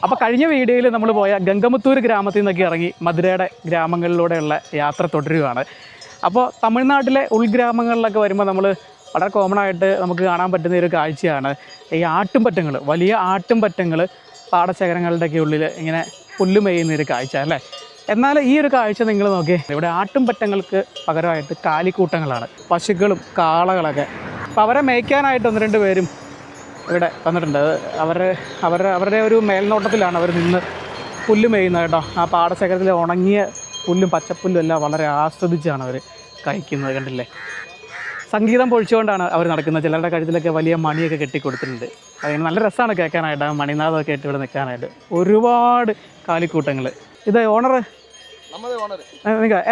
അപ്പോൾ കഴിഞ്ഞ വീഡിയോയിൽ നമ്മൾ പോയ ഗംഗമുത്തൂർ ഗ്രാമത്തിൽ നിന്നൊക്കെ ഇറങ്ങി മധുരയുടെ ഗ്രാമങ്ങളിലൂടെയുള്ള യാത്ര തുടരുകയാണ്. അപ്പോൾ തമിഴ്നാട്ടിലെ ഉൾഗ്രാമങ്ങളിലൊക്കെ വരുമ്പോൾ നമ്മൾ വളരെ കോമൺ ആയിട്ട് നമുക്ക് കാണാൻ പറ്റുന്ന ഒരു കാഴ്ചയാണ് ഈ ആട്ടുംപറ്റങ്ങൾ, വലിയ ആട്ടുംപറ്റങ്ങൾ പാടശേഖരങ്ങളുടെയൊക്കെ ഉള്ളിൽ ഇങ്ങനെ പുല്ല് മേയുന്നൊരു കാഴ്ച അല്ലേ. എന്നാൽ ഈ ഒരു കാഴ്ച നിങ്ങൾ നോക്കിയേ, ഇവിടെ ആട്ടുംപറ്റങ്ങൾക്ക് പകരമായിട്ട് കാലിക്കൂട്ടങ്ങളാണ്, പശുക്കളും കാളകളൊക്കെ. അപ്പോൾ അവരെ മേയ്ക്കാനായിട്ട് 1-2 പേരും ഇവിടെ വന്നിട്ടുണ്ട്. അവരുടെ ഒരു മേൽനോട്ടത്തിലാണ് അവർ നിന്ന് പുല്ല് മേയുന്നത് കേട്ടോ. ആ പാടശേഖരത്തിലെ ഉണങ്ങിയ പുല്ലും പച്ചപ്പുല്ലും എല്ലാം വളരെ ആസ്വദിച്ചാണ് അവർ കഴിക്കുന്നത്, കണ്ടില്ലേ. സംഗീതം പൊഴിച്ചുകൊണ്ടാണ് അവർ നടക്കുന്നത്. ചിലരുടെ കഴുത്തിലൊക്കെ വലിയ മണിയൊക്കെ കെട്ടിക്കൊടുത്തിട്ടുണ്ട്. അതിന് നല്ല രസമാണ് കേൾക്കാനായിട്ട്, ആ മണിനാഥമൊക്കെ ആയിട്ട് ഇവിടെ നിൽക്കാനായിട്ട്. ഒരുപാട് കാലിക്കൂട്ടങ്ങൾ. ഇത് ഓണർ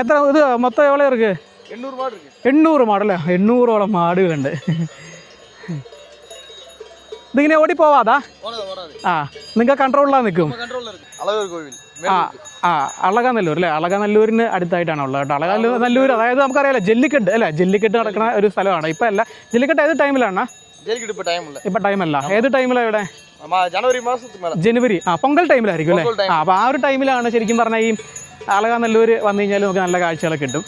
എത്ര, ഇത് മൊത്തം എവിടെ ഇருக்கு? 800 മാടല്ലേ, 800ഓളം മാടുകളുണ്ട്. ഇതിങ്ങനെ ഓടിപ്പോവാതാ? ആ, നിങ്ങൾക്ക് കൺട്രോളിലാണ് നിൽക്കും. അളകാനല്ലൂർ അല്ലേ, അളകാനല്ലൂരിന് അടുത്തായിട്ടാണ് ഉള്ളത് കേട്ടോ. അളകാനല്ലൂർ അതായത് നമുക്കറിയാലോ ജല്ലിക്കെട്ട് അല്ലേ, ജല്ലിക്കെട്ട് നടക്കുന്ന ഒരു സ്ഥലമാണ്. ഇപ്പം അല്ല, ജല്ലിക്കെട്ട് ഏത് ടൈമിലാണ്? ഇപ്പം ടൈമല്ല. ഏത് ടൈമിലാണ് ഇവിടെ? ജനുവരി. പൊങ്കൽ ടൈമിലായിരിക്കും അല്ലേ. അപ്പോൾ ആ ഒരു ടൈമിലാണ് ശരിക്കും പറഞ്ഞാൽ ഈ അളകാനല്ലൂർ വന്നു കഴിഞ്ഞാൽ നമുക്ക് നല്ല കാഴ്ചകളൊക്കെ കിട്ടും.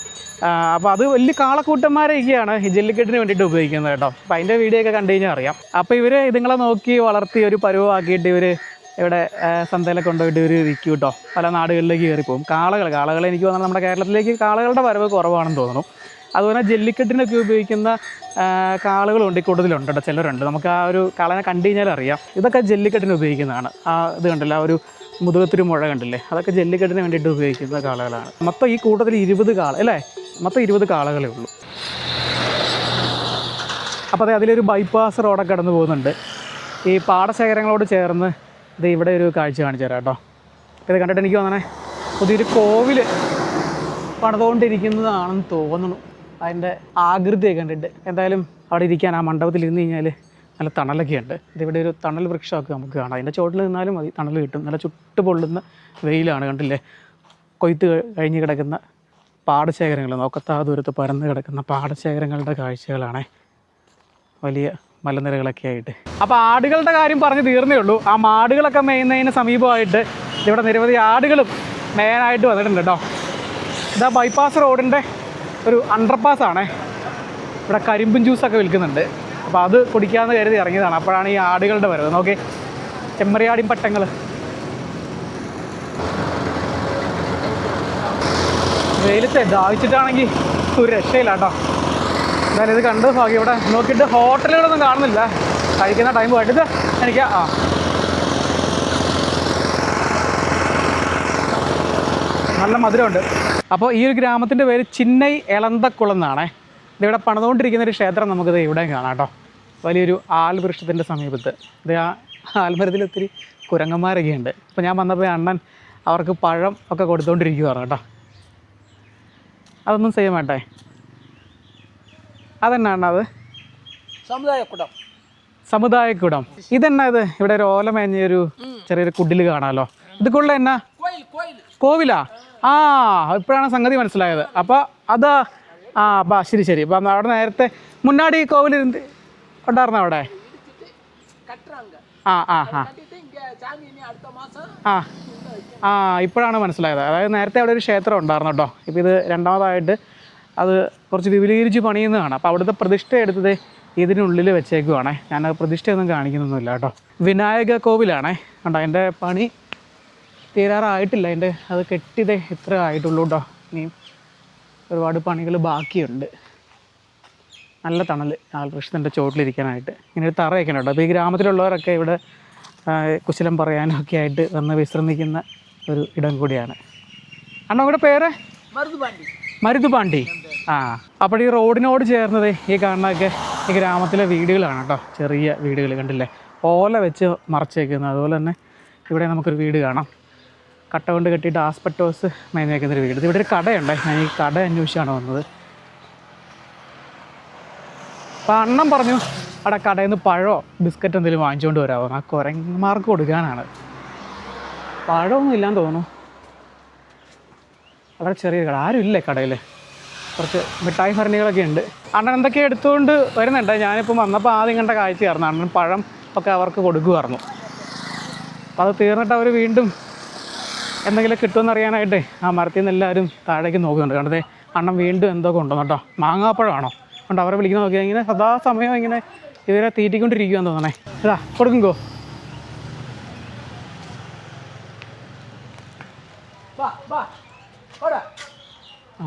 അപ്പോൾ അത് വലിയ കാളക്കൂട്ടന്മാരൊക്കെയാണ് ഈ ജല്ലിക്കെട്ടിന് വേണ്ടിയിട്ട് ഉപയോഗിക്കുന്നത് കേട്ടോ. അപ്പോൾ അതിൻ്റെ വീഡിയോ ഒക്കെ കണ്ടു കഴിഞ്ഞാൽ അറിയാം. അപ്പോൾ ഇവർ ഇതുങ്ങളെ നോക്കി വളർത്തി ഒരു പരുവമാക്കിയിട്ട് ഇവർ ഇവിടെ ചന്തയിലൊക്കെ കൊണ്ടുപോയിട്ട് ഇവർ വിൽക്കും കേട്ടോ. പല നാടുകളിലേക്ക് കയറിപ്പോകും. കാളകൾ എനിക്ക് തോന്നുന്നു നമ്മുടെ കേരളത്തിലേക്ക് കാളകളുടെ വരവ് കുറവാണെന്ന് തോന്നുന്നു. അതുപോലെ ജല്ലിക്കെട്ടിനൊക്കെ ഉപയോഗിക്കുന്ന കാളുകളുണ്ട്, കൂടുതലുണ്ട് കേട്ടോ, ചിലരുണ്ട്. നമുക്ക് ആ ഒരു കാളനെ കണ്ടു കഴിഞ്ഞാൽ അറിയാം. ഇതൊക്കെ ജല്ലിക്കെട്ടിന് ഉപയോഗിക്കുന്നതാണ്. ആ ഇത് കണ്ടില്ല, ആ ഒരു മുതുകത്തൊരു മുഴ കണ്ടില്ലേ, അതൊക്കെ ജല്ലിക്കെട്ടിന് വേണ്ടിയിട്ട് ഉപയോഗിക്കുന്ന കാളകളാണ്. മൊത്തം ഈ കൂട്ടത്തിൽ 20 കാള അല്ലേ, മൊത്തം 20 കാളകളേ ഉള്ളൂ. അപ്പോൾ അതെ, അതിലൊരു ബൈപ്പാസ് റോഡൊക്കെ കടന്നു പോകുന്നുണ്ട്. ഈ പാടശേഖരങ്ങളോട് ചേർന്ന് ഇത് ഇവിടെ ഒരു കാഴ്ച കാണിച്ചു തരാം കേട്ടോ. ഇത് കണ്ടിട്ട് എനിക്ക് തോന്നണേ പുതിയൊരു കോവിൽ പണിതുകൊണ്ടിരിക്കുന്നതാണെന്ന് തോന്നുന്നു. അതിൻ്റെ ആകൃതിയൊക്കെ കണ്ടിട്ട് എന്തായാലും അവിടെ ഇരിക്കാൻ, ആ മണ്ഡപത്തിൽ ഇരുന്ന് കഴിഞ്ഞാൽ നല്ല തണലൊക്കെ ഉണ്ട്. ഇതിവിടെ ഒരു തണൽ വൃക്ഷമൊക്കെ നമുക്ക് കാണാം. അതിൻ്റെ ചോട്ടിൽ നിന്നാലും മതി, തണൽ കിട്ടും. നല്ല ചുട്ട് പൊള്ളുന്ന വെയിലാണ്, കണ്ടില്ലേ. കൊയ്ത്ത് കഴിഞ്ഞ് കിടക്കുന്ന പാടശേഖരങ്ങൾ, നോക്കത്താ ദൂരത്ത് പരന്ന് കിടക്കുന്ന പാടശേഖരങ്ങളുടെ കാഴ്ചകളാണ്, വലിയ മലനിരകളൊക്കെ ആയിട്ട്. അപ്പോൾ ആടുകളുടെ കാര്യം പറഞ്ഞ് തീർന്നേ ഉള്ളൂ. ആ മാടുകളൊക്കെ മേയുന്നതിന് സമീപമായിട്ട് ഇവിടെ നിരവധി ആടുകളും മേയാനായിട്ട് വന്നിട്ടുണ്ട് കേട്ടോ. ഇതാ ബൈപ്പാസ് റോഡിൻ്റെ ഒരു അണ്ടർപാസ്സാണേ. ഇവിടെ കരിമ്പും ജ്യൂസൊക്കെ വിൽക്കുന്നുണ്ട്. അപ്പോൾ അത് കുടിക്കാമെന്ന് കരുതി ഇറങ്ങിയതാണ്. അപ്പോഴാണ് ഈ ആടുകളുടെ വരവ്. നോക്കി, ചെമ്മരിയാടിൻ പട്ടങ്ങൾ. വെയിലത്തെ ദാഹിച്ചിട്ടാണെങ്കിൽ ഒരു രക്ഷയില്ല കേട്ടോ. എന്തായാലും ഇത് കണ്ടത് ഭാഗ്യം. ഇവിടെ നോക്കിയിട്ട് ഹോട്ടലുകളൊന്നും കാണുന്നില്ല കഴിക്കുന്ന ടൈം പോയിട്ട്. ഇത് എനിക്ക് നല്ല മധുരമുണ്ട്. അപ്പോൾ ഈ ഒരു ഗ്രാമത്തിൻ്റെ പേര് ചിന്നൈ എളന്തക്കുളം എന്നാണേ. ഇതിവിടെ പണിതുകൊണ്ടിരിക്കുന്നൊരു ക്ഷേത്രം നമുക്കിത് ഇവിടെയും കാണാം കേട്ടോ. വലിയൊരു ആൽവൃക്ഷത്തിൻ്റെ സമീപത്ത്. ഇത് ആ ആൽമരത്തിൽ ഒത്തിരി കുരങ്ങന്മാരൊക്കെ ഉണ്ട്. അപ്പോൾ ഞാൻ വന്നപ്പോൾ അണ്ണൻ അവർക്ക് പഴം ഒക്കെ കൊടുത്തുകൊണ്ടിരിക്കുകയാണ് കേട്ടോ. അതൊന്നും ചെയ്യാൻ വേണ്ടേ? അതെന്നാണ് അത്? സമുദായക്കുടം. ഇതെന്നാ ഇത്? ഇവിടെ ഒരു ഓല മേഞ്ഞൊരു ചെറിയൊരു കുടിൽ കാണാമല്ലോ. ഇതുക്കുള്ള എന്നാ കോവിലാ? ആ, ഇപ്പോഴാണ് സംഗതി മനസ്സിലായത്. അപ്പോൾ അത് ശരി. അപ്പം അവിടെ നേരത്തെ മുന്നാടി കോവിൽ ഉണ്ടായിരുന്ന അവിടെ ഇപ്പോഴാണ് മനസ്സിലായത്. അതായത് നേരത്തെ അവിടെ ഒരു ക്ഷേത്രം ഉണ്ടായിരുന്നു കേട്ടോ. ഇപ്പോൾ ഇത് രണ്ടാമതായിട്ട് അത് കുറച്ച് വിപുലീകരിച്ച് പണിയുന്നതാണ്. അപ്പോൾ അവിടുത്തെ പ്രതിഷ്ഠ എടുത്തത് ഇതിനുള്ളിൽ വെച്ചേക്കുവാണേ. ഞാനത് പ്രതിഷ്ഠയൊന്നും കാണിക്കുന്നൊന്നുമില്ല കേട്ടോ. വിനായക കോവിലാണേ കണ്ടോ. അതിൻ്റെ പണി തീരാറായിട്ടില്ല. അത് കെട്ടിയതേ ഇത്ര ആയിട്ടുള്ളൂ കേട്ടോ. ഇനിയും ഒരുപാട് പണികൾ ബാക്കിയുണ്ട്. നല്ല തണൽ ആൽവൃക്ഷത്തിൻ്റെ ചോട്ടിലിരിക്കാനായിട്ട്. ഇങ്ങനെ ഒരു തറയൊക്കെ ഉണ്ട് കേട്ടോ. അപ്പോൾ ഈ ഗ്രാമത്തിലുള്ളവരൊക്കെ ഇവിടെ കുശലം പറയാനൊക്കെ ആയിട്ട് വന്ന് വിശ്രമിക്കുന്ന ഒരു ഇടം കൂടിയാണ്. അണ്ണാ ഇവിടെ പേര്? മരുതുപാണ്ടി. അപ്പോൾ ഈ റോഡിനോട് ചേർന്നത് ഈ കാണുന്നതൊക്കെ ഈ ഗ്രാമത്തിലെ വീടുകളാണ് കേട്ടോ. ചെറിയ വീടുകൾ കണ്ടില്ലേ, ഓല വെച്ച് മറച്ചേക്കുന്നത്. അതുപോലെ തന്നെ ഇവിടെ നമുക്കൊരു വീട് കാണാം, കട്ട കൊണ്ട് കെട്ടിയിട്ട് ആസ്പെറ്റോസ് മേഞ്ഞേക്കുന്നൊരു വീട്. ഇവിടെ ഒരു കടയുണ്ട്. ഞാൻ ഈ കട അന്വേഷിച്ചാണ് വന്നത്. അപ്പോൾ അണ്ണൻ പറഞ്ഞു അവിടെ കടയിൽ നിന്ന് പഴമോ ബിസ്ക്കറ്റ് എന്തെങ്കിലും വാങ്ങിച്ചുകൊണ്ട് വരാമോ, ആ കുരങ്ങന്മാർക്ക് കൊടുക്കാനാണ്. പഴമൊന്നും ഇല്ലാന്ന് തോന്നുന്നു. വളരെ ചെറിയ കട, ആരും ഇല്ലേ കടയിൽ. കുറച്ച് മിഠായി ഭരണികളൊക്കെ ഉണ്ട്. അണ്ണൻ എന്തൊക്കെ എടുത്തുകൊണ്ട് വരുന്നുണ്ട്. ഞാനിപ്പം വന്നപ്പോൾ ആദ്യം കണ്ട കാഴ്ചയായിരുന്നു. അണ്ണൻ പഴം ഒക്കെ അവർക്ക് കൊടുക്കുമായിരുന്നു. അപ്പോൾ അത് തീർന്നിട്ട് അവർ വീണ്ടും എന്തെങ്കിലും കിട്ടുമെന്ന് അറിയാനായിട്ട് ആ മരത്തിൽ നിന്ന് എല്ലാവരും താഴേക്ക് നോക്കുന്നുണ്ട്. കണ്ടതേ അണ്ണൻ വീണ്ടും എന്തോ കൊണ്ടുവന്നു കേട്ടോ. മാങ്ങാപ്പഴമാണോ കൊണ്ട് അവരെ വിളിക്കുന്ന നോക്കിയാൽ ഇങ്ങനെ സദാസമയം ഇങ്ങനെ ഇവരെ തീറ്റിക്കൊണ്ടിരിക്കുകയെന്ന് തോന്നണേ. ഇതാ കൊടുക്കുങ്കോ.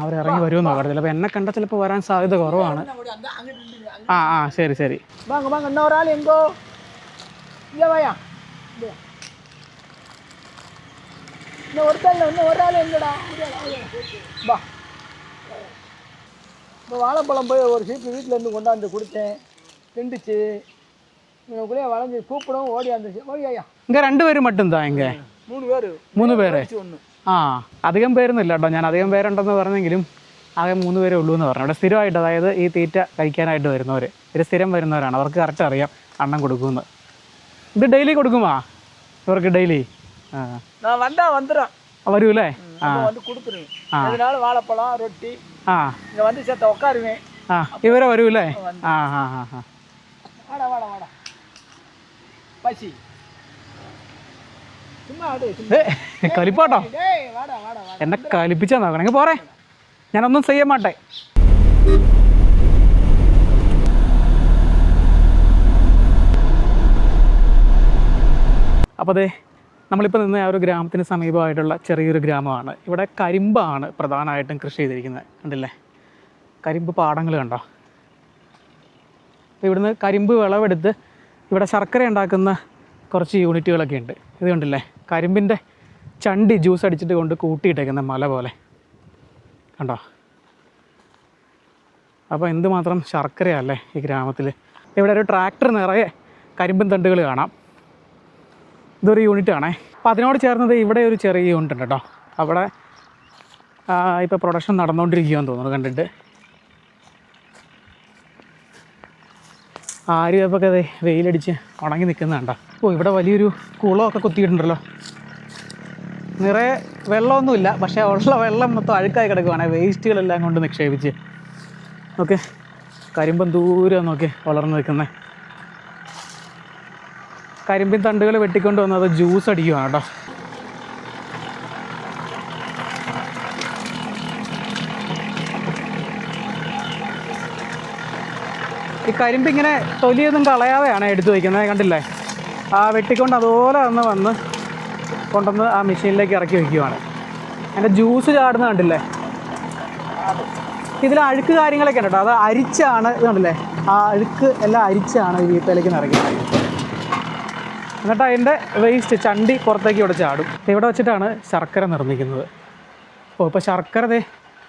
അവരിറങ്ങി വരുമെന്നോ അവിടെ. ചിലപ്പോൾ എന്നെ കണ്ട ചിലപ്പോൾ വരാൻ സാധ്യത കുറവാണ്. ശരി ശരി. வாழைப்பழம் போய் ஒரு சீப்பு வீட்டிலேருந்து கொண்டாந்து கொடுத்தேன், திண்டுச்சு, இவனுக்குள்ளேயே வளைஞ்சி கூப்பிடவும் ஓடி வந்துச்சு. ஓடியா ഇങ്ങനെ 2 പേര് മട്ടുന്താ ഇങ്ങ 3 പേര് അധികം പേരൊന്നുമില്ല കേട്ടോ. ഞാൻ അധികം പേരുണ്ടെന്ന് പറഞ്ഞെങ്കിലും ആകെ 3 പേരേ ഉള്ളൂ എന്ന് പറഞ്ഞു. അവിടെ സ്ഥിരമായിട്ട്, അതായത് ഈ തീറ്റ കഴിക്കാനായിട്ട് വരുന്നവർ, ഇവർ സ്ഥിരം വരുന്നവരാണ്. അവർക്ക് കറക്റ്റ് അറിയാം അണ്ണൻ കൊടുക്കുമെന്ന്. ഇത് ഡെയിലി കൊടുക്കുമോ ഇവർക്ക്? ഡെയിലി വരൂല്ലേ? வாழைப்பழம் ரொட்டி இங்கே வந்து சேர்த்த உட்காருவேன். ഇവരെ വരൂല്ലേ? வாடா வாடா வாடா பசி കലിപ്പാട്ടോ. എന്നെ കലിപ്പിച്ചാ നോക്കണെങ്കിൽ പോരെ, ഞാനൊന്നും ചെയ്യാൻ മാട്ടെ. അപ്പോൾ അതെ, നമ്മളിപ്പോൾ നിന്ന് ആ ഒരു ഗ്രാമത്തിന് സമീപമായിട്ടുള്ള ചെറിയൊരു ഗ്രാമമാണ്. ഇവിടെ കരിമ്പാണ് പ്രധാനമായിട്ടും കൃഷി ചെയ്തിരിക്കുന്നത്. കണ്ടില്ലേ, കരിമ്പ് പാടങ്ങൾ കണ്ടോ. അപ്പോൾ ഇവിടുന്ന് കരിമ്പ് വിളവെടുത്ത് ഇവിടെ ശർക്കര ഉണ്ടാക്കുന്ന കുറച്ച് യൂണിറ്റുകളൊക്കെ ഉണ്ട്. ഇത് കണ്ടില്ലേ, കരിമ്പിൻ്റെ ചണ്ടി ജ്യൂസ് അടിച്ചിട്ട് കൊണ്ട് കൂട്ടിയിട്ടേക്കുന്ന മല പോലെ കണ്ടോ. അപ്പോൾ എന്തുമാത്രം ശർക്കരയല്ലേ ഈ ഗ്രാമത്തിൽ. ഇവിടെ ഒരു ട്രാക്ടർ നിറയെ കരിമ്പൻ തണ്ടുകൾ കാണാം. ഇതൊരു യൂണിറ്റാണേ. അപ്പോൾ അതിനോട് ചേർന്നത് ഇവിടെ ഒരു ചെറിയ യൂണിറ്റ് ഉണ്ട് കേട്ടോ. അവിടെ ഇപ്പോൾ പ്രൊഡക്ഷൻ നടന്നുകൊണ്ടിരിക്കുകയെന്ന് തോന്നുന്നു കണ്ടിട്ട്. ആര്യപ്പൊക്കെ അതെ വെയിലടിച്ച് ഉണങ്ങി നിൽക്കുന്നതാണ്ട. ഇവിടെ വലിയൊരു കുളമൊക്കെ കുത്തിയിട്ടുണ്ടല്ലോ. നിറയെ വെള്ളമൊന്നുമില്ല, പക്ഷേ ഉള്ള വെള്ളം മൊത്തം അഴുക്കായി കിടക്കുവാണ്, വേസ്റ്റുകളെല്ലാം കൊണ്ട് നിക്ഷേപിച്ച്. ഓക്കെ, കരിമ്പൻ ദൂരം നോക്കി വളർന്നു നിൽക്കുന്നത്. കരിമ്പിൻ തണ്ടുകൾ വെട്ടിക്കൊണ്ട് വന്നത് ജ്യൂസ് അടിക്കുകയാണ് കേട്ടോ. ഈ കരിമ്പിങ്ങനെ തൊലിയൊന്നും കളയാതെയാണ് എടുത്തു വയ്ക്കുന്നത്. കണ്ടില്ലേ, വെട്ടിക്കൊണ്ട് അതുപോലെ വന്ന് കൊണ്ടുവന്ന് ആ മെഷീനിലേക്ക് ഇറക്കി വയ്ക്കുകയാണ്. അതിൻ്റെ ജ്യൂസ് ചാടുന്ന കണ്ടില്ലേ. ഇതിൽ അഴുക്ക് കാര്യങ്ങളൊക്കെ ഉണ്ട് കേട്ടോ. അത് അരിച്ചാണ്, ഇത് കണ്ടില്ലേ, ആ അഴുക്ക് എല്ലാം അരിച്ചാണ് ഈ വീട്ടിലേക്ക് നിറയ്ക്കുന്നത്. എന്നിട്ട് അതിൻ്റെ വേസ്റ്റ് ചണ്ടി പുറത്തേക്ക് ഇവിടെ ചാടും. ഇവിടെ വെച്ചിട്ടാണ് ശർക്കര നിർമ്മിക്കുന്നത്. ഇപ്പോൾ ശർക്കര ദേ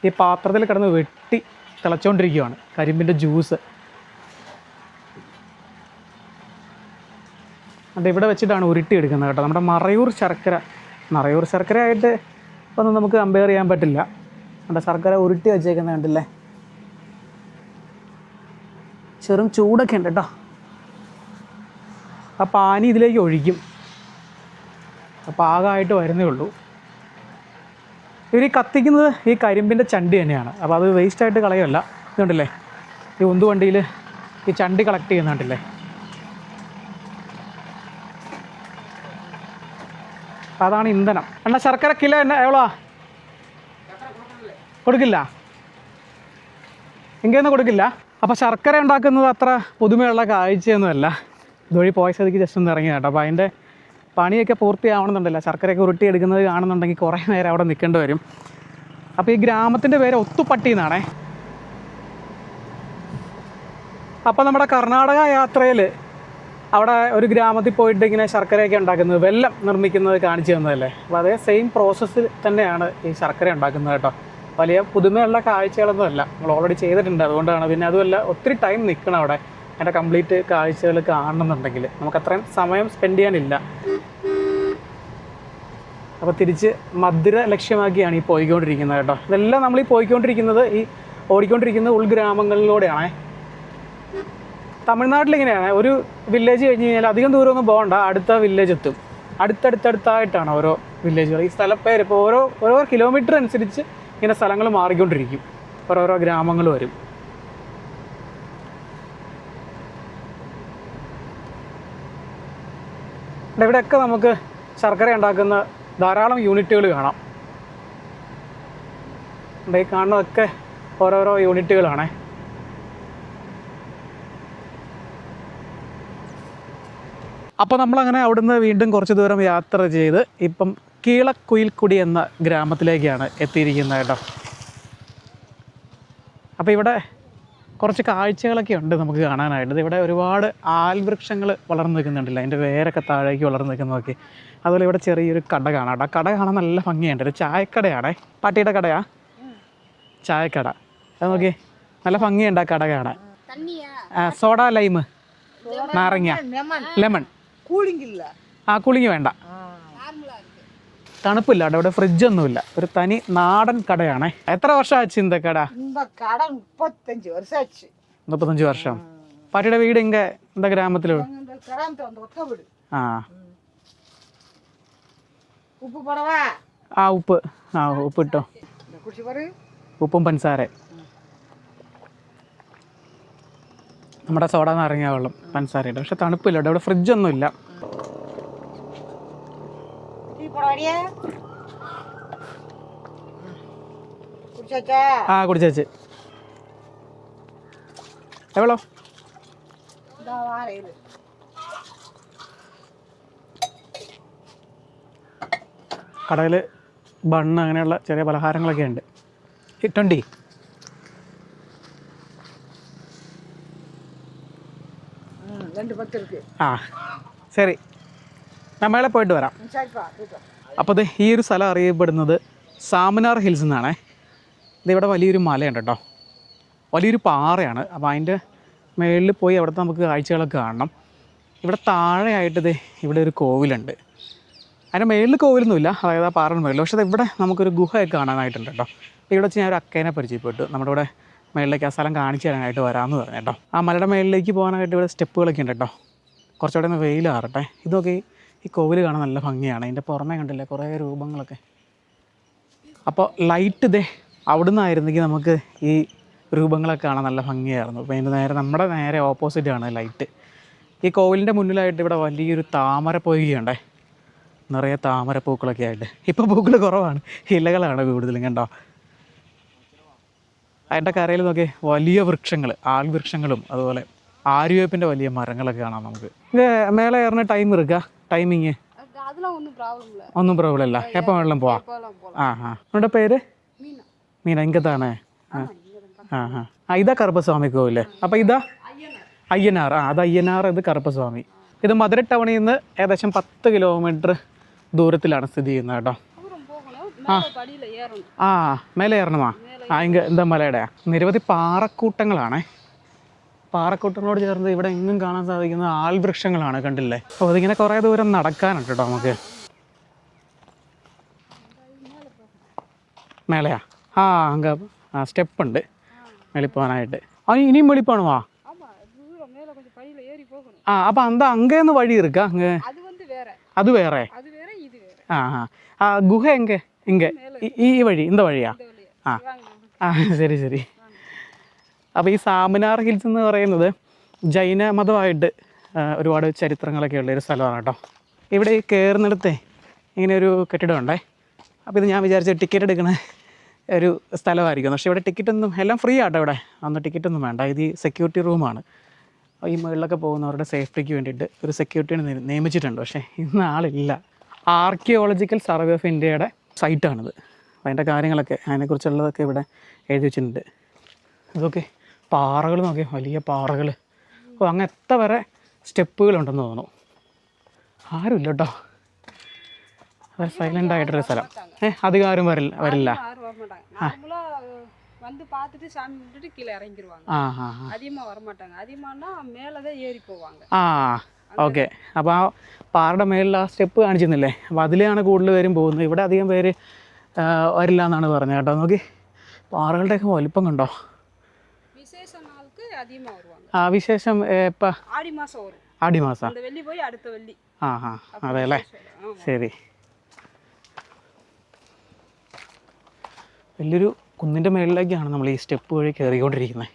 ഈ പാത്രത്തിൽ കിടന്ന് വെട്ടി തിളച്ചുകൊണ്ടിരിക്കുകയാണ്, കരിമ്പിൻ്റെ ജ്യൂസ്. അത് ഇവിടെ വെച്ചിട്ടാണ് ഉരുട്ടിയെടുക്കുന്നത് കേട്ടോ. നമ്മുടെ മറയൂർ ശർക്കരയായിട്ട് ഒന്നും നമുക്ക് കമ്പയർ ചെയ്യാൻ പറ്റില്ല. നമ്മുടെ ശർക്കര ഉരുട്ടി വെച്ചേക്കുന്നത് കണ്ടില്ലേ. ചെറും ചൂടൊക്കെ ഉണ്ട് കേട്ടോ. ആ പാനി ഇതിലേക്ക് ഒഴിക്കും. പാകമായിട്ട് വരുന്നേ ഉള്ളൂ. ഇവർ കത്തിക്കുന്നത് ഈ കരിമ്പിൻ്റെ ചണ്ടി തന്നെയാണ്. അപ്പോൾ അത് വേസ്റ്റായിട്ട് കളയുമല്ല. ഇതുണ്ടല്ലേ, ഈ ഉന്തുവണ്ടിയിൽ ഈ ചണ്ടി കളക്ട് ചെയ്യുന്നുണ്ടല്ലേ. അതാണ് ഇന്ധനം. എന്നാ ശർക്കര കിലോ എവളോ കൊടുക്കില്ല, എങ്കിലൊന്നും കൊടുക്കില്ല. അപ്പോൾ ശർക്കര ഉണ്ടാക്കുന്നത് അത്ര പുതുമയുള്ള കാഴ്ചയൊന്നുമല്ല. ഇതുവഴി പോയ സ്ഥിതിക്ക് ജസ്റ്റ് ഒന്ന് ഇറങ്ങി കേട്ടോ. അപ്പോൾ അതിൻ്റെ പണിയൊക്കെ പൂർത്തിയാവണമെന്നുണ്ടല്ലോ. ശർക്കരയൊക്കെ ഉരുട്ടിയെടുക്കുന്നത് കാണുന്നുണ്ടെങ്കിൽ കുറേ നേരം അവിടെ നിൽക്കേണ്ടി വരും. അപ്പോൾ ഈ ഗ്രാമത്തിൻ്റെ പേര് ഒത്തുപട്ടി എന്നാണേ. അപ്പോൾ നമ്മുടെ കർണാടക യാത്രയിൽ അവിടെ ഒരു ഗ്രാമത്തിൽ പോയിട്ട് ഇങ്ങനെ ശർക്കരയൊക്കെ ഉണ്ടാക്കുന്നത്, വെല്ലം നിർമ്മിക്കുന്നത് കാണിച്ചു തന്നതല്ലേ. അപ്പോൾ അതേ സെയിം പ്രോസസ്സിൽ തന്നെയാണ് ഈ ശർക്കര ഉണ്ടാക്കുന്നത് കേട്ടോ. വലിയ പുതുമയുള്ള കാഴ്ചകളൊന്നുമല്ല, നമ്മൾ ഓൾറെഡി ചെയ്തിട്ടുണ്ട്, അതുകൊണ്ടാണ്. പിന്നെ അതുമല്ല, ഒത്തിരി ടൈം നിൽക്കണം അവിടെ അതിൻ്റെ കംപ്ലീറ്റ് കാഴ്ചകൾ കാണണമെന്നുണ്ടെങ്കിൽ. നമുക്ക് അത്രയും സമയം സ്പെൻഡ് ചെയ്യാനില്ല. അപ്പോൾ തിരിച്ച് മധുര ലക്ഷ്യമാക്കിയാണ് ഈ പോയിക്കൊണ്ടിരിക്കുന്നത് കേട്ടോ. ഇതെല്ലാം നമ്മൾ ഈ പോയിക്കൊണ്ടിരിക്കുന്നത്, ഈ ഓടിക്കൊണ്ടിരിക്കുന്നത് ഉൾഗ്രാമങ്ങളിലൂടെയാണേ. തമിഴ്നാട്ടിലിങ്ങനെയാണ്, ഒരു വില്ലേജ് കഴിഞ്ഞ് കഴിഞ്ഞാൽ അധികം ദൂരമൊന്നും പോകണ്ട, അടുത്ത വില്ലേജ് എത്തും. അടുത്തടുത്തായിട്ടാണ് ഓരോ വില്ലേജുകൾ. ഈ സ്ഥലപ്പേര് ഇപ്പോൾ ഓരോ കിലോമീറ്റർ അനുസരിച്ച് ഇങ്ങനെ സ്ഥലങ്ങൾ മാറിക്കൊണ്ടിരിക്കും, ഓരോരോ ഗ്രാമങ്ങൾ വരും. ഇവിടെയൊക്കെ നമുക്ക് ശർക്കര ഉണ്ടാക്കുന്ന ധാരാളം യൂണിറ്റുകൾ കാണാം. ഈ കാണുന്നതൊക്കെ ഓരോരോ യൂണിറ്റുകളാണ്. അപ്പോൾ നമ്മളങ്ങനെ അവിടുന്ന് വീണ്ടും കുറച്ച് ദൂരം യാത്ര ചെയ്ത് ഇപ്പം കീളക്കുയിൽക്കുടി എന്ന ഗ്രാമത്തിലേക്കാണ് എത്തിയിരിക്കുന്നത് കേട്ടോ. അപ്പോൾ ഇവിടെ കുറച്ച് കാഴ്ചകളൊക്കെ ഉണ്ട് നമുക്ക് കാണാനായിട്ട്. ഇവിടെ ഒരുപാട് ആൽവൃക്ഷങ്ങൾ വളർന്നു നിൽക്കുന്നുണ്ടല്ലോ, അതിൻ്റെ വേരൊക്കെ താഴേക്ക് വളർന്നു നിൽക്കുന്നതൊക്കെ. അതുപോലെ ഇവിടെ ചെറിയൊരു കട കാണാം കേട്ടോ. കട കാണാൻ നല്ല ഭംഗിയുണ്ട്. ഒരു ചായക്കടയാണേ, പാട്ടിയുടെ കടയാ, ചായക്കട. അത് നോക്കി, നല്ല ഭംഗിയുണ്ട് ആ കട കാണാൻ. സോഡ, ലൈം, നാരങ്ങ, ലെമൺ. കൂളിംഗ് വേണ്ട, തണുപ്പില്ല കേട്ടോ. ഇവിടെ ഫ്രിഡ്ജൊന്നുമില്ല. ഒരു തനി നാടൻ കടയാണേ. എത്ര വർഷമാச்சு இந்த கடை? 35 വർഷം. പാട്ടിയുടെ വീട് എന്താ ഗ്രാമത്തിലോ? ഉപ്പ് ഇട്ടോ, ഉപ്പും പഞ്ചസാര. നമ്മുടെ സോഡ നാരങ്ങ വെള്ളം, പഞ്ചസാര ഇട്ടോ. പക്ഷെ തണുപ്പില്ല കേട്ടോ. ഇവിടെ ഫ്രിഡ്ജൊന്നുമില്ല. കുടിച്ചേച്ച് എവളോ കടയിൽ ബണ്ണ് അങ്ങനെയുള്ള ചെറിയ പലഹാരങ്ങളൊക്കെ ഉണ്ട്. 20 ശരി, നമ്മളെ പോയിട്ട് വരാം. അപ്പോൾ ഇത് ഈ ഒരു സ്ഥലം അറിയപ്പെടുന്നത് സാമനാർ ഹിൽസ് എന്നാണേ. ഇതിവിടെ വലിയൊരു മലയുണ്ട് കേട്ടോ, വലിയൊരു പാറയാണ്. അപ്പോൾ അതിൻ്റെ മുകളിൽ പോയി അവിടുത്തെ നമുക്ക് കാഴ്ചകളൊക്കെ കാണണം. ഇവിടെ താഴെയായിട്ട് ഇവിടെ ഒരു കോവിലുണ്ട്. അതിൻ്റെ മുകളിൽ കോവിലൊന്നുമില്ല, അതായത് ആ പാറയുടെ മുകളിൽ. പക്ഷേ ഇവിടെ നമുക്കൊരു ഗുഹയൊക്കെ കാണാനായിട്ടുണ്ട് കേട്ടോ. ഇവിടെ വെച്ച് ഞാൻ ഒരു അക്കേനെ പരിചയപ്പെട്ടു. നമ്മുടെ ഇവിടെ മുകളിലേക്ക് ആ സ്ഥലം കാണിച്ചു തരാനായിട്ട് വരാമെന്ന് പറഞ്ഞു കേട്ടോ. ആ മലയുടെ മുകളിലേക്ക് പോകാനായിട്ട് ഇവിടെ സ്റ്റെപ്പുകളൊക്കെ ഉണ്ട് കേട്ടോ. കുറച്ചുകൂടെ ഒന്ന് വെയിലാറട്ടെ. ഇതൊക്കെ ഈ കോവിൽ കാണാൻ നല്ല ഭംഗിയാണ്. അതിൻ്റെ പുറമേ കണ്ടില്ലേ കുറേ രൂപങ്ങളൊക്കെ. അപ്പോൾ ലൈറ്റ് അവിടെ നിന്നായിരുന്നെങ്കിൽ നമുക്ക് ഈ രൂപങ്ങളൊക്കെ കാണാൻ നല്ല ഭംഗിയായിരുന്നു. അപ്പോൾ അതിൻ്റെ നമ്മുടെ നേരെ ഓപ്പോസിറ്റാണ് ലൈറ്റ്. ഈ കോവിലിൻ്റെ മുന്നിലായിട്ട് ഇവിടെ വലിയൊരു താമരപ്പൊയ്കയുണ്ടേ, നിറയെ താമരപ്പൂക്കളൊക്കെ ആയിട്ട്. ഇപ്പോൾ പൂക്കൾ കുറവാണ്, ഇലകളാണ് കൂടുതലും കണ്ടോ. അതിൻ്റെ കരയിൽ നോക്കി വലിയ വൃക്ഷങ്ങൾ, ആൽവൃക്ഷങ്ങളും അതുപോലെ ആര്യവേപ്പിൻ്റെ വലിയ മരങ്ങളൊക്കെ കാണാം നമുക്ക്. ഇത് മേലെ കയറുന്ന ടൈം എടുക്കുക, ടൈമിങ് ഒന്നും പ്രോബ്ലം ഇല്ല, എപ്പോൾ വെള്ളം പോവാം. നമ്മുടെ പേര് മീന, ഇങ്കത്താണ്. ഇതാ കറുപ്പസ്വാമി കോവില്. അപ്പോൾ ഇതാ അയ്യനാർ. അത് അയ്യനാർ, ഇത് കറുപ്പസ്വാമി. ഇത് മധുര ടൗണിൽ നിന്ന് ഏകദേശം 10 കിലോമീറ്റർ ദൂരത്തിലാണ് സ്ഥിതി ചെയ്യുന്നത് കേട്ടോ. മേലെ കയറണമാ. എന്താ മലയുടെ നിരവധി പാറക്കൂട്ടങ്ങളാണ്. പാറക്കൂട്ടങ്ങളോട് ചേർന്ന് ഇവിടെ എങ്ങും കാണാൻ സാധിക്കുന്ന ആൽവൃക്ഷങ്ങളാണ്, കണ്ടില്ലേ. അപ്പോൾ അതിങ്ങനെ കുറേ ദൂരം നടക്കാനുണ്ട് കേട്ടോ നമുക്ക്. മേലെയാ? സ്റ്റെപ്പുണ്ട് മേളിൽ പോകാനായിട്ട്. ഇനിയും വെളി പോകണമാ? അപ്പം അങ്ങേന്ന് വഴി ഇരിക്കാ? അത് വേറെ? ഗുഹ ഈ വഴി ഇന്ത വഴിയാ? ശരി ശരി. അപ്പോൾ ഈ സാമനാർ ഹിൽസ് എന്ന് പറയുന്നത് ജൈന മതമായിട്ട് ഒരുപാട് ചരിത്രങ്ങളൊക്കെ ഉള്ളൊരു സ്ഥലമാണ് കേട്ടോ. ഇവിടെ ഈ കയറുന്നിടത്തെ ഇങ്ങനെ ഒരു കെട്ടിടമുണ്ടേ. അപ്പോൾ ഇത് ഞാൻ വിചാരിച്ച ടിക്കറ്റ് എടുക്കണ ഒരു സ്ഥലമായിരിക്കും. പക്ഷേ ഇവിടെ ടിക്കറ്റൊന്നും, എല്ലാം ഫ്രീ ആട്ടോ ഇവിടെ. അന്ന് ടിക്കറ്റൊന്നും വേണ്ട. ഇത് സെക്യൂരിറ്റി റൂമാണ്. ഈ മുകളിലൊക്കെ പോകുന്നവരുടെ സേഫ്റ്റിക്ക് വേണ്ടിയിട്ട് ഒരു സെക്യൂരിറ്റിനെ നിയമിച്ചിട്ടുണ്ട്. പക്ഷേ ഇന്ന് ആളില്ല. ആർക്കിയോളജിക്കൽ സർവേ ഓഫ് ഇന്ത്യയുടെ സൈറ്റാണിത്. അതിൻ്റെ കാര്യങ്ങളൊക്കെ, അതിനെക്കുറിച്ചുള്ളതൊക്കെ ഇവിടെ എഴുതി വെച്ചിട്ടുണ്ട്. ഇതൊക്കെ പാറകൾ നോക്കി, വലിയ പാറകൾ. അപ്പോൾ അങ്ങ് എത്ര വരെ സ്റ്റെപ്പുകളുണ്ടെന്ന് തോന്നുന്നു. ആരുമില്ല കേട്ടോ. അത് സൈലൻ്റ് ആയിട്ടൊരു സ്ഥലം. അധികം ആരും വരില്ല. வந்து பார்த்துட்டு சாமி விட்டுட்டு கீழே இறங்கிடுவாங்க. அதிகமாக வரமாட்டாங்க. அதிகமானா மேலே தான் ஏறி போவாங்க. ഓക്കെ. അപ്പോൾ ആ പാറയുടെ മേളിൽ ആ സ്റ്റെപ്പ് കാണിച്ചിരുന്നില്ലേ, അപ്പോൾ അതിലെയാണ് കൂടുതൽ പേരും പോകുന്നത്. ഇവിടെ അധികം പേര് വരില്ല എന്നാണ് പറഞ്ഞത് കേട്ടോ. നോക്കി പാറകളുടെയൊക്കെ വലിപ്പം കണ്ടോ. വിശേഷ നാൾക്ക് அதிகமாக வருவாங்க. വിശേഷം ഇപ്പം ആടി മാസം വരും. ആടി മാസം அந்த வெள்ளி போய் அடுத்த வெள்ளி. അതെ അല്ലേ. ശരി. വലിയൊരു കുന്നിൻ്റെ മേളിലേക്കാണ് നമ്മൾ ഈ സ്റ്റെപ്പ് വഴി കയറിക്കൊണ്ടിരിക്കുന്നത്.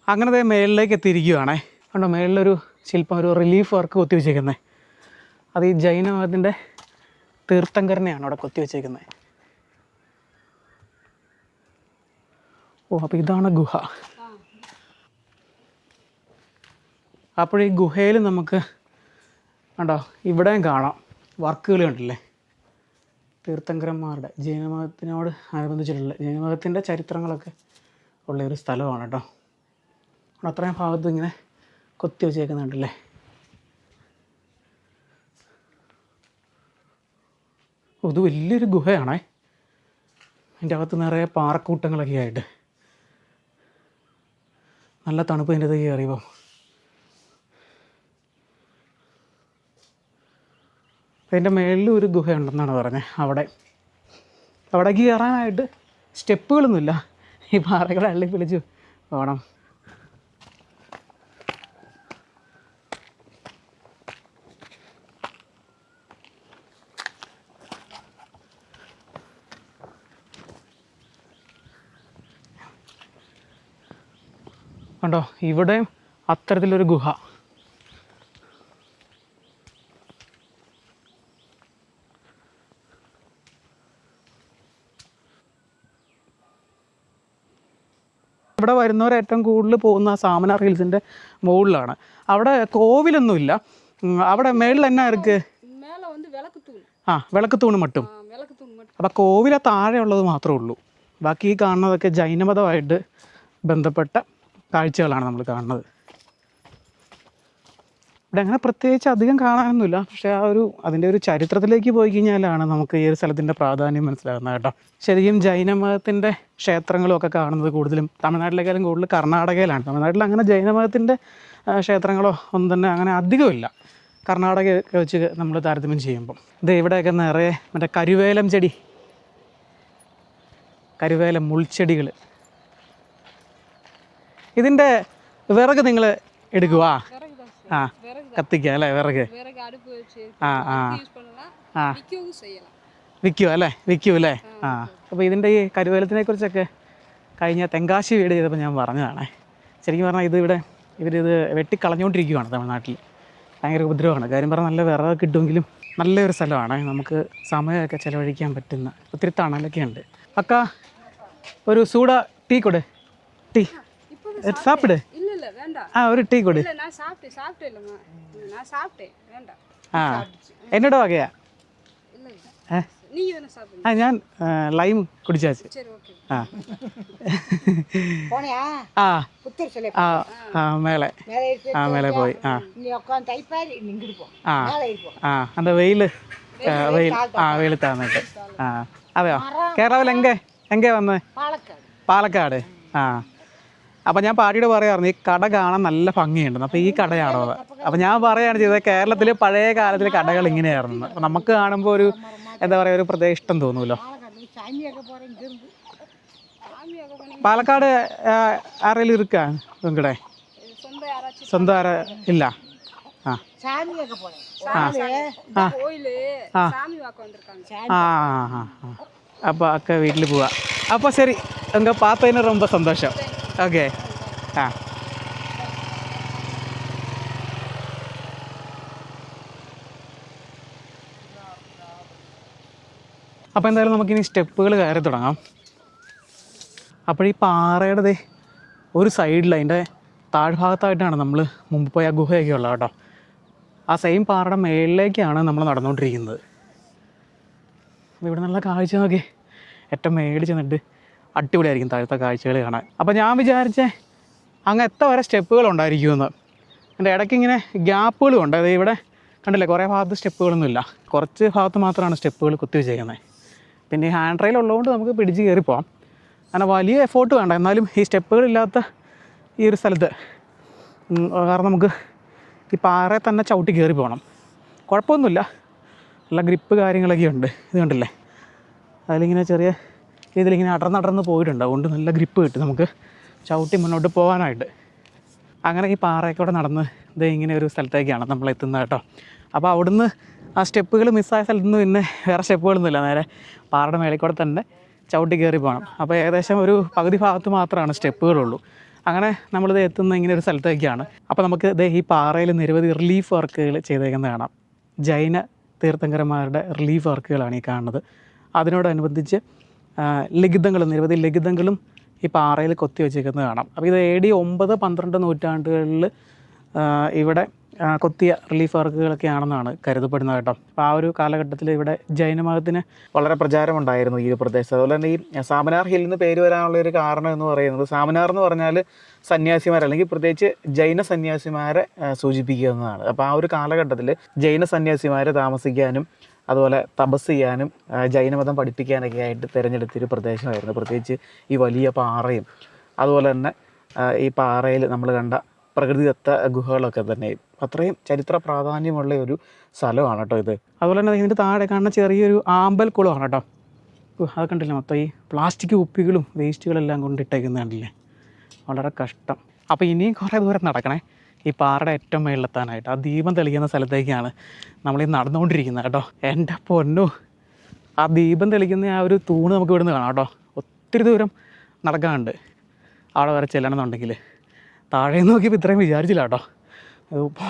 അങ്ങനത്തെ മേളിലേക്ക് എത്തിയിരിക്കുകയാണേ. കണ്ടോ, മേളിലൊരു ശില്പം, ഒരു റിലീഫ് വർക്ക് കൊത്തി വെച്ചേക്കുന്നത്. അത് ഈ ജൈനമതത്തിൻ്റെ തീർത്ഥങ്കരനെയാണ് അവിടെ കൊത്തി വെച്ചേക്കുന്നത്. ഓ, അപ്പോൾ ഇതാണ് ഗുഹ. അപ്പോൾ ഈ ഗുഹയിൽ നമുക്ക് കണ്ടോ ഇവിടെയും കാണാം വർക്കുകൾ കണ്ടില്ലേ, തീർത്ഥങ്കരന്മാരുടെ ജൈനമതത്തിനോട് അനുബന്ധിച്ചിട്ടുള്ള ജൈനമതത്തിൻ്റെ ചരിത്രങ്ങളൊക്കെ ഉള്ള ഒരു സ്ഥലമാണ് കേട്ടോ. അവിടെ അത്രയും ഭാഗത്ത് ഇങ്ങനെ കൊത്തി വെച്ചേക്കുന്നുണ്ടല്ലേ. ഇത് വലിയൊരു ഗുഹയാണേ. അതിൻ്റെ അകത്ത് നിറയെ പാറക്കൂട്ടങ്ങളൊക്കെ ആയിട്ട് നല്ല തണുപ്പ് അതിൻ്റെ അത് കയറിയപ്പോൾ. അതിൻ്റെ മേളിൽ ഒരു ഗുഹയുണ്ടെന്നാണ് പറഞ്ഞത്. അവിടേക്ക് കയറാനായിട്ട് സ്റ്റെപ്പുകളൊന്നുമില്ല, ഈ പാറകളെ അള്ളി പിടിച്ച് പോകണം. കണ്ടോ ഇവിടെയും അത്തരത്തിലൊരു ഗുഹ. ഇവിടെ വരുന്നവർ ഏറ്റവും കൂടുതൽ പോകുന്ന സാമനാർ ഹിൽസിൻ്റെ മുകളിലാണ്. അവിടെ കോവിലൊന്നുമില്ല. അവിടെ മേളിൽ എന്നാ ഇருக்கு? വിളക്ക് തൂണ് മട്ടും. അപ്പം കോവില താഴെ ഉള്ളത് മാത്രമേ ഉള്ളൂ. ബാക്കി ഈ കാണുന്നതൊക്കെ ജൈനമതമായിട്ട് ബന്ധപ്പെട്ട കാഴ്ചകളാണ് നമ്മൾ കാണുന്നത്. ഇവിടെ അങ്ങനെ പ്രത്യേകിച്ച് അധികം കാണാനൊന്നുമില്ല. പക്ഷേ അതിൻ്റെ ഒരു ചരിത്രത്തിലേക്ക് പോയി കഴിഞ്ഞാലാണ് നമുക്ക് ഈ ഒരു സ്ഥലത്തിൻ്റെ പ്രാധാന്യം മനസ്സിലാകുന്നത് കേട്ടോ. ശരിക്കും ജൈനമതത്തിൻ്റെ ക്ഷേത്രങ്ങളും ഒക്കെ കാണുന്നത് കൂടുതലും തമിഴ്നാട്ടിലേക്കാളും കൂടുതൽ കർണാടകയിലാണ്. തമിഴ്നാട്ടിൽ അങ്ങനെ ജൈനമതത്തിൻ്റെ ക്ഷേത്രങ്ങളോ ഒന്നും തന്നെ അങ്ങനെ അധികമില്ല കർണാടകയൊക്കെ വെച്ച് നമ്മൾ താരതമ്യം ചെയ്യുമ്പം. ഇത് ഇവിടെയൊക്കെ നിറയെ മറ്റേ കരുവേലം മുൾച്ചെടികൾ. ഇതിൻ്റെ വിറക് നിങ്ങൾ എടുക്കുവാ? ആ, കത്തിക്കുക അല്ലേ വിറക്? വിൽക്കും അല്ലേ? ആ, അപ്പോൾ ഇതിൻ്റെ ഈ കരുവേലത്തിനെ കുറിച്ചൊക്കെ കഴിഞ്ഞ തെങ്കാശി വീട് ചെയ്തപ്പോൾ ഞാൻ പറഞ്ഞതാണേ. ശരിക്കും പറഞ്ഞാൽ ഇവരിത് വെട്ടിക്കളഞ്ഞുകൊണ്ടിരിക്കുകയാണ് തമിഴ്നാട്ടിൽ. ഭയങ്കര ഉപദ്രവമാണ്. കാര്യം പറഞ്ഞാൽ നല്ല വിറക് കിട്ടുമെങ്കിലും നല്ലൊരു സ്ഥലമാണ്, നമുക്ക് സമയമൊക്കെ ചിലവഴിക്കാൻ പറ്റുന്ന ഒത്തിരി തണലൊക്കെ ഉണ്ട്. അക്ക ഒരു സൂഡ ടീ കൊട്. ടീ സാപ്പിട്. ആ, ഒരു ടീ കൊട്. ആ, എന്നോട് വകയാ? ആ, ഞാൻ ലൈം കുടിച്ചാച്ച്. ആ മേലെ പോയി. அந்த വെയിൽ താന്നിട്ട്. ആ, അതെയോ? കേരളത്തിൽ എங்கே വന്ന്? പാലക്കാട്. ആ, അപ്പം ഞാൻ പാടിയോട് പറയാറുണ്ട് ഈ കട കാണാൻ നല്ല ഭംഗിയുണ്ടെന്ന്. അപ്പോൾ ഈ കടയാണോ? അപ്പോൾ ഞാൻ പറയുകയാണ് ചെയ്തത് കേരളത്തിൽ പഴയ കാലത്തിൽ കടകൾ ഇങ്ങനെയായിരുന്നു. അപ്പോൾ നമുക്ക് കാണുമ്പോൾ ഒരു എന്താ പറയുക, ഒരു പ്രത്യേക ഇഷ്ടം തോന്നുമല്ലോ. പാലക്കാട് ആരെങ്കിലും ഇരിക്കാ നിങ്ങടെ? സ്വന്തം ആരാ? ഇല്ല. ആ അപ്പോൾ ഒക്കെ വീട്ടിൽ പോവാ. അപ്പോൾ ശരി, എങ്ക பார்த்தതിന് ரொம்ப സന്തോഷം. ഓക്കെ. ആ, അപ്പോൾ എന്തായാലും നമുക്കിനി സ്റ്റെപ്പുകൾ കയറി തുടങ്ങാം. അപ്പോൾ ഈ പാറയുടെ ഒരു സൈഡിൽ അതിൻ്റെ താഴ്ഭാഗത്തായിട്ടാണ് നമ്മൾ മുമ്പ് പോയ ഗുഹയൊക്കെ ഉള്ളത് കേട്ടോ. ആ സെയിം പാറയുടെ മേളിലേക്കാണ് നമ്മൾ നടന്നുകൊണ്ടിരിക്കുന്നത്. ഇവിടെ നല്ല കാഴ്ച നോക്കി, ഏറ്റവും മേളിൽ ചെന്നിട്ട് അടിപൊളിയായിരിക്കും താഴത്തെ കാഴ്ചകൾ കാണാൻ. അപ്പോൾ ഞാൻ വിചാരിച്ചേ അങ്ങ് എത്ര വരെ സ്റ്റെപ്പുകളുണ്ടായിരിക്കുമെന്ന്. എൻ്റെ ഇടയ്ക്ക് ഇങ്ങനെ ഗ്യാപ്പുകളും ഉണ്ട്. അത് ഇവിടെ കണ്ടില്ലേ, കുറേ ഭാഗത്ത് സ്റ്റെപ്പുകളൊന്നുമില്ല, കുറച്ച് ഭാഗത്ത് മാത്രമാണ് സ്റ്റെപ്പുകൾ കുത്തി വെച്ചേക്കുന്നത്. പിന്നെ ഈ ഹാൻഡ് റെയിൽ ഉള്ളതുകൊണ്ട് നമുക്ക് പിടിച്ച് കയറി പോകാം. അങ്ങനെ വലിയ എഫോർട്ട് വേണ്ട. എന്നാലും ഈ സ്റ്റെപ്പുകളില്ലാത്ത ഈ ഒരു സ്ഥലത്ത് കാരണം നമുക്ക് ഈ പാറയെ തന്നെ ചവിട്ടി കയറി പോകണം. കുഴപ്പമൊന്നുമില്ല, നല്ല ഗ്രിപ്പ് കാര്യങ്ങളൊക്കെ ഉണ്ട്. ഇത് കണ്ടില്ലേ, അതിലിങ്ങനെ ചെറിയ രീതിയിലിങ്ങനെ അടർന്നടർന്ന് പോയിട്ടുണ്ട്. അതുകൊണ്ട് നല്ല ഗ്രിപ്പ് കിട്ടും നമുക്ക് ചവിട്ടി മുന്നോട്ട് പോകാനായിട്ട്. അങ്ങനെ ഈ പാറയൊക്കെ നടന്ന് ഇത് ഇങ്ങനെ ഒരു സ്ഥലത്തേക്കാണ് നമ്മൾ എത്തുന്നത് കേട്ടോ. അപ്പോൾ അവിടുന്ന് ആ സ്റ്റെപ്പുകൾ മിസ്സായ സ്ഥലത്ത് നിന്ന് പിന്നെ വേറെ സ്റ്റെപ്പുകളൊന്നുമില്ല, നേരെ പാറയുടെ മേളിൽ കൂടെ തന്നെ ചവിട്ടി കയറി പോകണം. അപ്പോൾ ഏകദേശം ഒരു പകുതി ഭാഗത്ത് മാത്രമാണ് സ്റ്റെപ്പുകളുള്ളൂ. അങ്ങനെ നമ്മളിത് എത്തുന്ന ഇങ്ങനെ ഒരു സ്ഥലത്തേക്കാണ്. അപ്പോൾ നമുക്ക് ഈ പാറയിൽ നിരവധി റിലീഫ് വർക്കുകൾ ചെയ്തേക്കുന്നത് കാണാം. ജൈന തീർത്ഥങ്കരന്മാരുടെ റിലീഫ് വർക്കുകളാണ് ഈ കാണുന്നത്. അതിനോടനുബന്ധിച്ച് നിരവധി ലിഖിതങ്ങളും ഈ പാറയിൽ കൊത്തി വെച്ചേക്കുന്നത് കാണാം. അപ്പോൾ ഇത് AD 9-12 നൂറ്റാണ്ടുകളിൽ ഇവിടെ കൊത്തിയ റിലീഫ് വർക്കുകളൊക്കെയാണെന്നാണ് കരുതപ്പെടുന്നത് കേട്ടോ. അപ്പോൾ ആ ഒരു കാലഘട്ടത്തിൽ ഇവിടെ ജൈനമതത്തിന് വളരെ പ്രചാരമുണ്ടായിരുന്നു ഈ ഒരു പ്രദേശത്ത്. അതുപോലെ തന്നെ ഈ സാമനാർ ഹിൽ എന്ന് പേര് വരാനുള്ള ഒരു കാരണം എന്ന് പറയുന്നത്, സാമനാർ എന്ന് പറഞ്ഞാൽ സന്യാസിമാർ അല്ലെങ്കിൽ പ്രത്യേകിച്ച് ജൈന സന്യാസിമാരെ സൂചിപ്പിക്കുന്നതാണ്. അപ്പോൾ ആ ഒരു കാലഘട്ടത്തിൽ ജൈന സന്യാസിമാരെ താമസിക്കാനും അതുപോലെ തപസ് ചെയ്യാനും ജൈനമതം പഠിപ്പിക്കാനൊക്കെ ആയിട്ട് തിരഞ്ഞെടുത്തൊരു പ്രദേശമായിരുന്നു. പ്രത്യേകിച്ച് ഈ വലിയ പാറയും അതുപോലെ തന്നെ ഈ പാറയിൽ നമ്മൾ കണ്ട പ്രകൃതിദത്ത ഗുഹകളൊക്കെ തന്നെ അത്രയും ചരിത്ര പ്രാധാന്യമുള്ള ഒരു സ്ഥലമാണ് കേട്ടോ ഇത്. അതുപോലെ തന്നെ ഇതിൻ്റെ താഴെ കാണുന്ന ചെറിയൊരു ആമ്പൽ കുളമാണ് കേട്ടോ. അത് കണ്ടില്ലേ, മൊത്തം ഈ പ്ലാസ്റ്റിക് കുപ്പികളും വേസ്റ്റുകളെല്ലാം കൊണ്ടിട്ടേക്കുന്നത് കണ്ടില്ലേ, വളരെ കഷ്ടം. അപ്പോൾ ഇനിയും കുറേ ദൂരം നടക്കണേ ഈ പാറയുടെ ഏറ്റവും മേളിലെത്താനായിട്ട്. ആ ദീപം തെളിക്കുന്ന സ്ഥലത്തേക്കാണ് നമ്മളീ നടന്നുകൊണ്ടിരിക്കുന്നത് കേട്ടോ. എൻ്റെ പൊന്നോ, ആ ദീപം തെളിക്കുന്ന ആ ഒരു തൂണ് നമുക്ക് ഇവിടുന്ന് കാണാം കേട്ടോ. ഒത്തിരി ദൂരം നടക്കാനുണ്ട് അവിടെ വരെ ചെല്ലണമെന്നുണ്ടെങ്കിൽ. താഴെ നോക്കിയപ്പോൾ ഇത്രയും വിചാരിച്ചില്ല കേട്ടോ.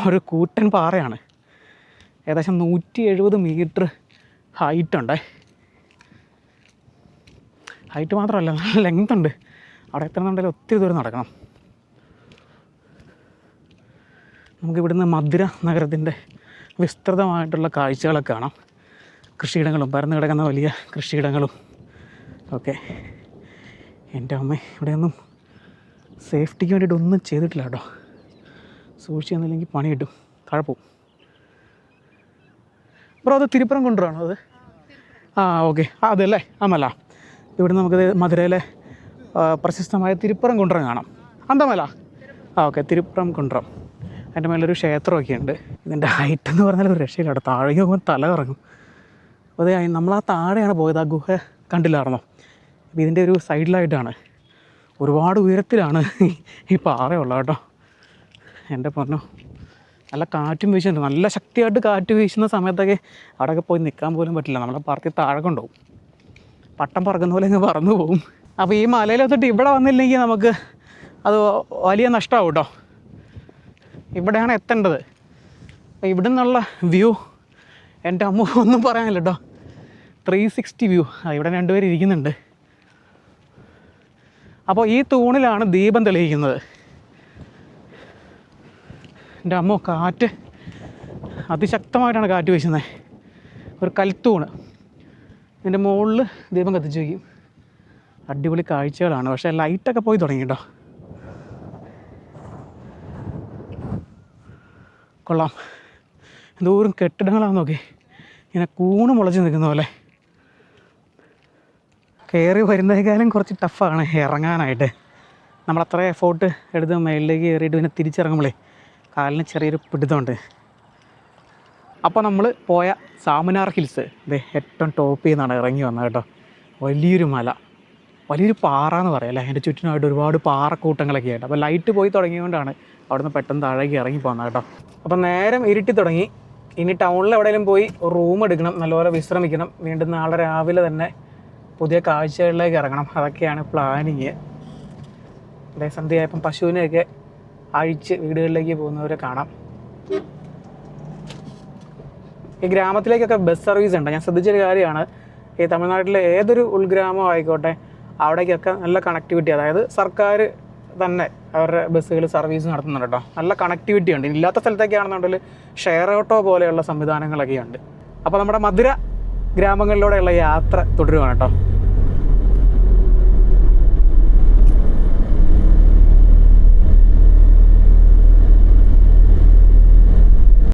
ഒരു കൂറ്റൻ പാറയാണ്. ഏകദേശം 170 മീറ്റർ ഹൈറ്റുണ്ടേ. ഹൈറ്റ് മാത്രമല്ല, നല്ല ലെങ്ത് ഉണ്ട്. അവിടെ എത്തണമെന്നുണ്ടെങ്കിൽ ഒത്തിരി ദൂരം നടക്കണം. നമുക്കിവിടുന്ന് മധുര നഗരത്തിൻ്റെ വിസ്തൃതമായിട്ടുള്ള കാഴ്ചകളൊക്കെ കാണാം. കൃഷിയിടങ്ങളും പരന്നു കിടക്കുന്ന വലിയ കൃഷിയിടങ്ങളും ഓക്കെ. എൻ്റെ അമ്മ, ഇവിടെയൊന്നും സേഫ്റ്റിക്ക് വേണ്ടിയിട്ട് ഒന്നും ചെയ്തിട്ടില്ല കേട്ടോ. സൂക്ഷിച്ച് തന്നില്ലെങ്കിൽ പണി കിട്ടും, താഴെ പോവും. ബ്രോ, അത് തിരുപ്പുറം കൊണ്ടുവരാണോ അത്? ഓക്കെ, അതല്ലേ മല. ഇവിടെ നമുക്കത് മധുരയിലെ പ്രശസ്തമായ തിരുപ്പുറം കുണ്ട്രം കാണാം. അന്തമല ഓക്കെ, തിരുപ്പുറം കുണ്ട്രം. അതിൻ്റെ മേലൊരു ക്ഷേത്രമൊക്കെ ഉണ്ട്. ഇതിൻ്റെ ഹൈറ്റ് എന്ന് പറഞ്ഞാൽ ഒരു രക്ഷയില്ല കേട്ടോ. താഴേക്ക് പോകുമ്പോൾ തല കറങ്ങും. അപ്പോൾ അതെ, നമ്മൾ ആ താഴെയാണ് പോയത്. ആ ഗുഹ കണ്ടില്ലായിരുന്നോ? അപ്പോൾ ഇതിൻ്റെ ഒരു സൈഡിലായിട്ടാണ്, ഒരുപാട് ഉയരത്തിലാണ് ഈ പാറയുള്ളത് കേട്ടോ. എൻ്റെ പൊന്നോ, നല്ല കാറ്റും വീശുന്നുണ്ട്. നല്ല ശക്തിയായിട്ട് കാറ്റ് വീശുന്ന സമയത്തൊക്കെ അവിടെയൊക്കെ പോയി നിൽക്കാൻ പോലും പറ്റില്ല. നമ്മളെ പറത്തി താഴെ കൊണ്ടുപോകും. പട്ടം പറക്കുന്ന പോലെ അങ്ങ് പറന്നു പോകും. അപ്പോൾ ഈ മലയിൽ വന്നിട്ട് ഇവിടെ വന്നില്ലെങ്കിൽ നമുക്ക് അത് വലിയ നഷ്ടമാവും കേട്ടോ. ഇവിടെയാണ് എത്തേണ്ടത്. അപ്പോൾ ഇവിടെ നിന്നുള്ള വ്യൂ എൻ്റെ അമ്മ ഒന്നും പറയാനില്ല കേട്ടോ. 360 വ്യൂ. ഇവിടെ 2 പേര് ഇരിക്കുന്നുണ്ട്. അപ്പോൾ ഈ തൂണിലാണ് ദീപം തെളിയിക്കുന്നത്. എൻ്റെ അമ്മ, കാറ്റ് അതിശക്തമായിട്ടാണ് കാറ്റ് വീശുന്നത്. ഒരു കൽത്തൂണ്, ഇതിൻ്റെ മുകളിൽ ദീപം കത്തിച്ച് വയ്ക്കും. അടിപൊളി കാഴ്ചകളാണ്. പക്ഷേ ലൈറ്റൊക്കെ പോയി തുടങ്ങി കേട്ടോ. കൊള്ളാം. എന്തോരം കെട്ടിടങ്ങളാണെന്ന് നോക്കി, ഇങ്ങനെ കൂണ് മുളച്ച് നിൽക്കുന്ന പോലെ. കയറി വരുന്നതിനേക്കാളും കുറച്ച് ടഫാണ് ഇറങ്ങാനായിട്ട്. നമ്മളത്ര എഫോർട്ട് എടുത്ത് മേളിലേക്ക് കയറിയിട്ട് പിന്നെ തിരിച്ചിറങ്ങുമ്പോഴേ കാലിന് ചെറിയൊരു പിടുത്തമുണ്ട്. അപ്പോൾ നമ്മൾ പോയ സാമനാർ ഹിൽസ് ഏറ്റവും ടോപ്പിൽ നിന്നാണ് ഇറങ്ങി വന്നത് കേട്ടോ. വലിയൊരു മല, വലിയൊരു പാറ എന്ന് പറയാം അല്ലേ. അതിൻ്റെ ചുറ്റിനുമായിട്ട് ഒരുപാട് പാറക്കൂട്ടങ്ങളൊക്കെ ആയിട്ട്. അപ്പോൾ ലൈറ്റ് പോയി തുടങ്ങിയതുകൊണ്ടാണ് അവിടുന്ന് പെട്ടെന്ന് താഴേക്ക് ഇറങ്ങി പോകുന്നത് കേട്ടോ. അപ്പോൾ നേരം ഇരുട്ടി തുടങ്ങി. ഇനി ടൗണിൽ എവിടെയെങ്കിലും പോയി റൂം എടുക്കണം, നല്ലപോലെ വിശ്രമിക്കണം. വീണ്ടും നാളെ രാവിലെ തന്നെ പുതിയ കാഴ്ചകളിലേക്ക് ഇറങ്ങണം. അതൊക്കെയാണ് പ്ലാനിങ്. ഇവിടെ സന്ധ്യയായപ്പം പശുവിനെയൊക്കെ അഴിച്ച് വീടുകളിലേക്ക് പോകുന്നവരെ കാണാം. ഈ ഗ്രാമത്തിലേക്കൊക്കെ ബസ് സർവീസ് ഉണ്ട്. ഞാൻ ശ്രദ്ധിച്ചൊരു കാര്യമാണ്, ഈ തമിഴ്നാട്ടിലെ ഏതൊരു ഉൾഗ്രാമം ആയിക്കോട്ടെ അവിടേക്കൊക്കെ നല്ല കണക്ടിവിറ്റി, അതായത് സർക്കാർ തന്നെ അവരുടെ ബസ്സുകൾ സർവീസ് നടത്തുന്നുണ്ട് കേട്ടോ. നല്ല കണക്ടിവിറ്റി ഉണ്ട്. ഇല്ലാത്ത സ്ഥലത്തേക്കാണെന്നുണ്ടെങ്കിൽ ഷെയർ ഓട്ടോ പോലെയുള്ള സംവിധാനങ്ങളൊക്കെ ഉണ്ട്. അപ്പോൾ നമ്മുടെ മധുര ഗ്രാമങ്ങളിലൂടെയുള്ള യാത്ര തുടരുകയാണ് കേട്ടോ.